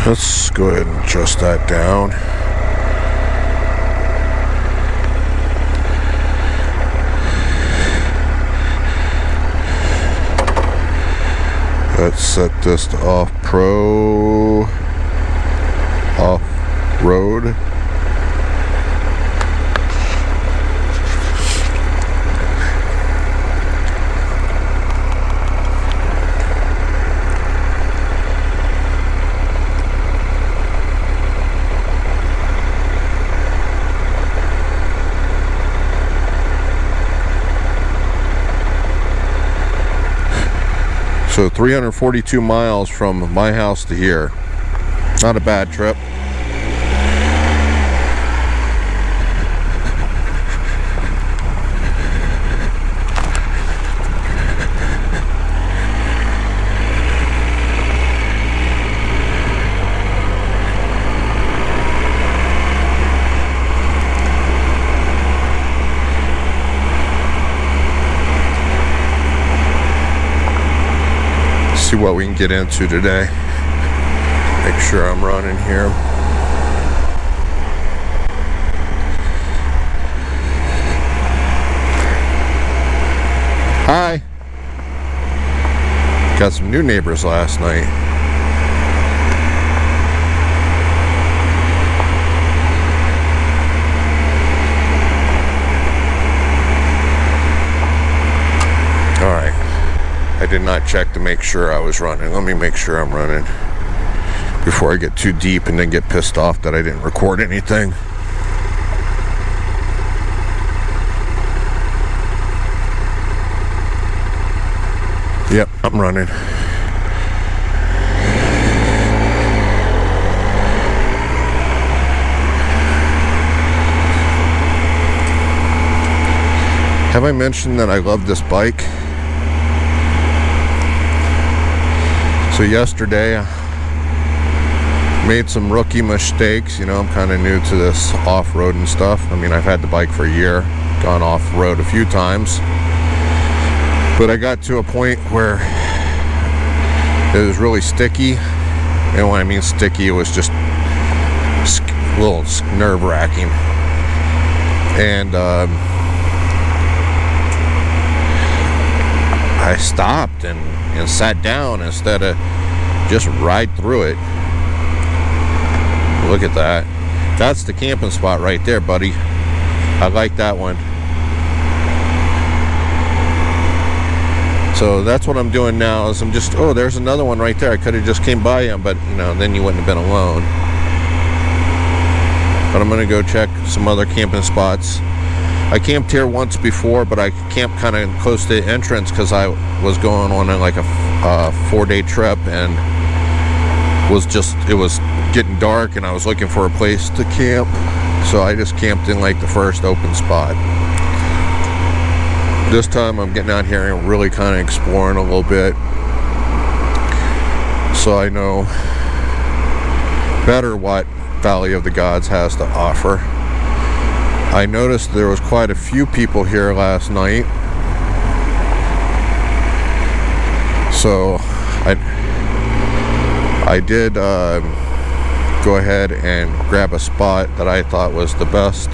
Let's go ahead and adjust that down. Let's set this to off-road. So 342 miles from my house to here. Not a bad trip. See what we can get into today. Make sure I'm running here. Hi. Got some new neighbors last night. All right. I did not check to make sure I was running. Let me make sure I'm running before I get too deep and then get pissed off that I didn't record anything. Yep, I'm running. Have I mentioned that I love this bike? So yesterday I made some rookie mistakes. You know, I'm kind of new to this off-road and stuff. I mean, I've had the bike for a year, gone off-road a few times, but I got to a point where it was really sticky. And when I mean sticky, it was just a little nerve-wracking. And I stopped and sat down instead of just ride through it. Look at that. That's the camping spot right there, buddy. I like that one. So that's what I'm doing now is I'm just, oh, there's another one right there. I could have just came by him, but you know, then you wouldn't have been alone. But I'm gonna go check some other camping spots. I camped here once before, but I camped kind of close to the entrance because I was going on like a 4-day trip, and it was getting dark and I was looking for a place to camp. So I just camped in like the first open spot. This time I'm getting out here and really kind of exploring a little bit, so I know better what Valley of the Gods has to offer. I noticed there was quite a few people here last night, so I did go ahead and grab a spot that I thought was the best,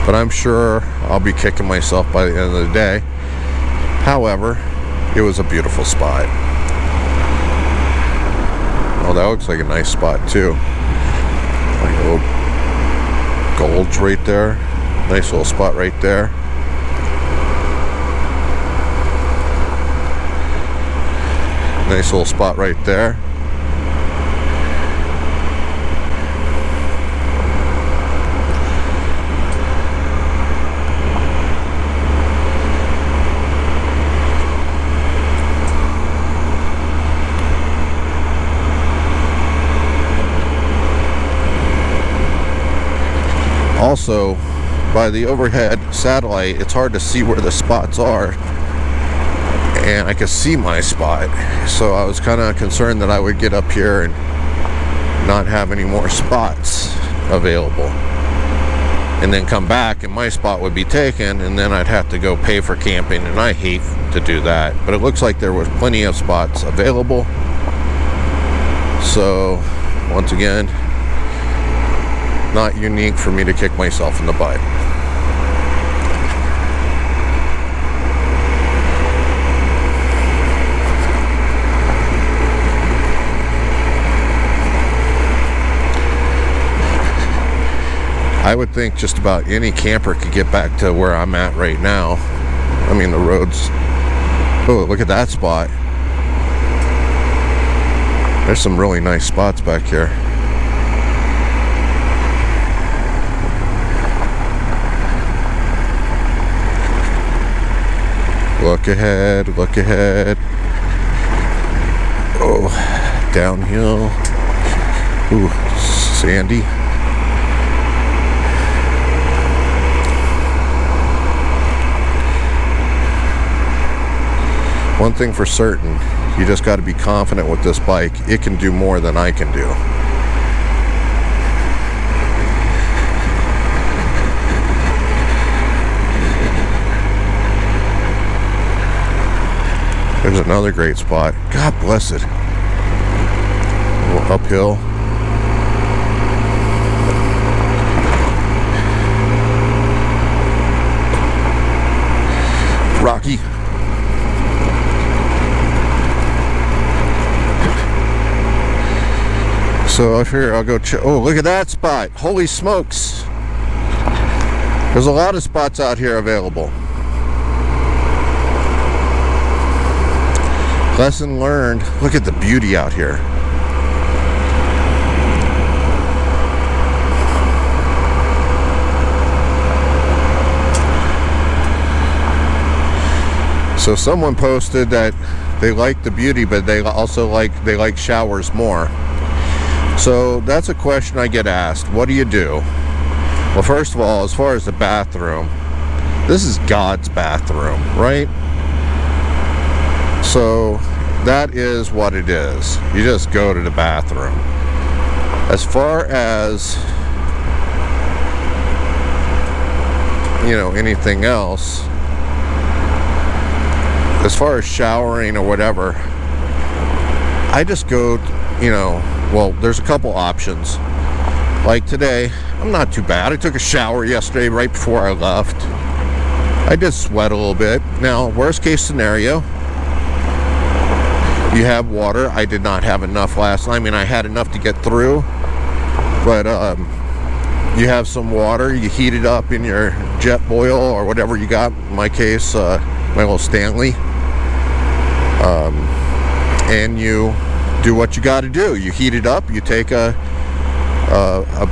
but I'm sure I'll be kicking myself by the end of the day. However, it was a beautiful spot. Oh, that looks like a nice spot too. Like a little gulch right there. Nice little spot right there. Nice little spot right there. Also, by the overhead satellite, it's hard to see where the spots are. and I could see my spot. So I was kind of concerned that I would get up here and not have any more spots available, and then come back and my spot would be taken, and then I'd have to go pay for camping, and I hate to do that. But it looks like there was plenty of spots available. So once again, not unique for me to kick myself in the butt. I would think just about any camper could get back to where I'm at right now. I mean, the roads. Oh, look at that spot. There's some really nice spots back here. Look ahead, look ahead. Oh, downhill. Ooh, sandy. One thing for certain, you just got to be confident with this bike. It can do more than I can do. There's another great spot. God bless it. A little uphill. Rocky. So up here, I'll go oh, look at that spot. Holy smokes. There's a lot of spots out here available. Lesson learned. Look at the beauty out here. So someone posted that they like the beauty, but they also like showers more. So that's a question I get asked. What do you do? Well, first of all, as far as the bathroom, this is God's bathroom, right? So that is what it is. You just go to the bathroom. As far as, you know, anything else, as far as showering or whatever, I just go, you know, well, there's a couple options. Like today, I'm not too bad. I took a shower yesterday right before I left. I did sweat a little bit. Now, worst case scenario, you have water. I did not have enough last night. I mean, I had enough to get through, but you have some water. You heat it up in your jet boil or whatever you got. In my case, my little Stanley, and you do what you got to do. You heat it up. You take a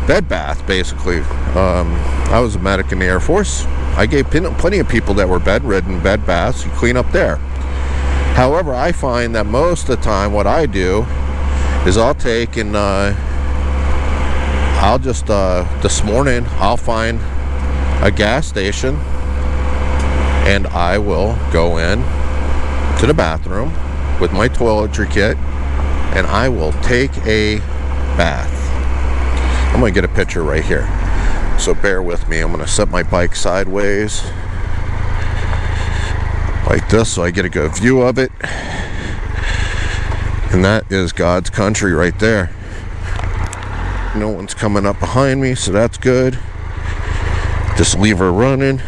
bed bath, basically. I was a medic in the Air Force. I gave plenty of people that were bedridden bed baths. You clean up there. However, I find that most of the time what I do is I'll take and I'll just this morning I'll find a gas station and I will go in to the bathroom with my toiletry kit and I will take a bath. I'm going to get a picture right here. So bear with me. I'm going to set my bike sideways like this so I get a good view of it. And that is God's country right there. No one's coming up behind me, so that's good. Just leave her running.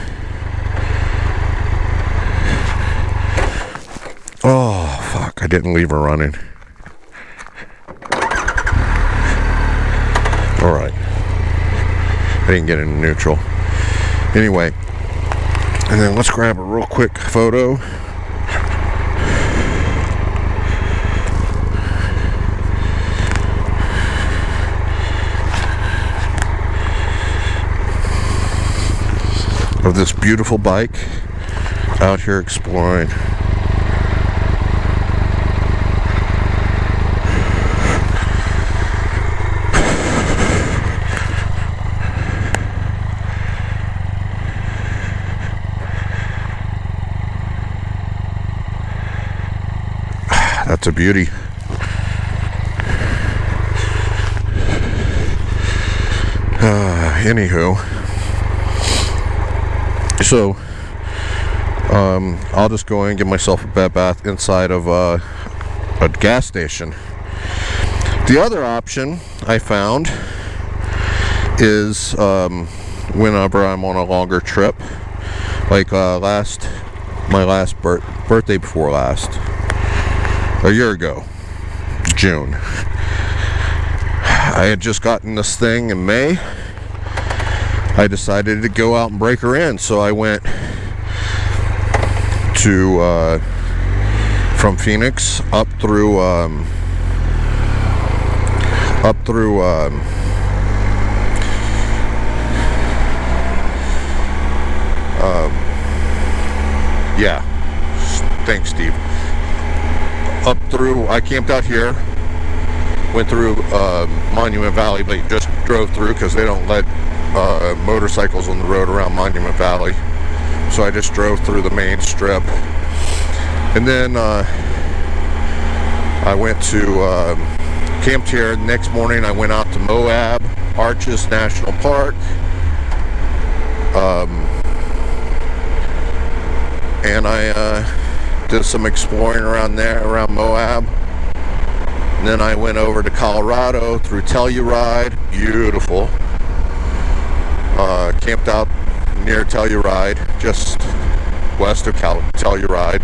Oh, fuck. I didn't leave her running. Alright. I didn't get into neutral. Anyway. And then let's grab a real quick photo. Of this beautiful bike out here exploring. That's a beauty. Anywho, so I'll just go in and give myself a bed bath inside of a gas station. The other option I found is whenever I'm on a longer trip, like my last birthday before last, a year ago, June. I had just gotten this thing in May. I decided to go out and break her in, so I went to from Phoenix up through yeah, thanks, Steve. Up through, I camped out here, went through Monument Valley, but just drove through because they don't let motorcycles on the road around Monument Valley. So I just drove through the main strip. And then I went to, camped here. Next morning I went out to Moab, Arches National Park. And I did some exploring around there, around Moab. And then I went over to Colorado through Telluride, beautiful. Camped out near Telluride, just west of Telluride.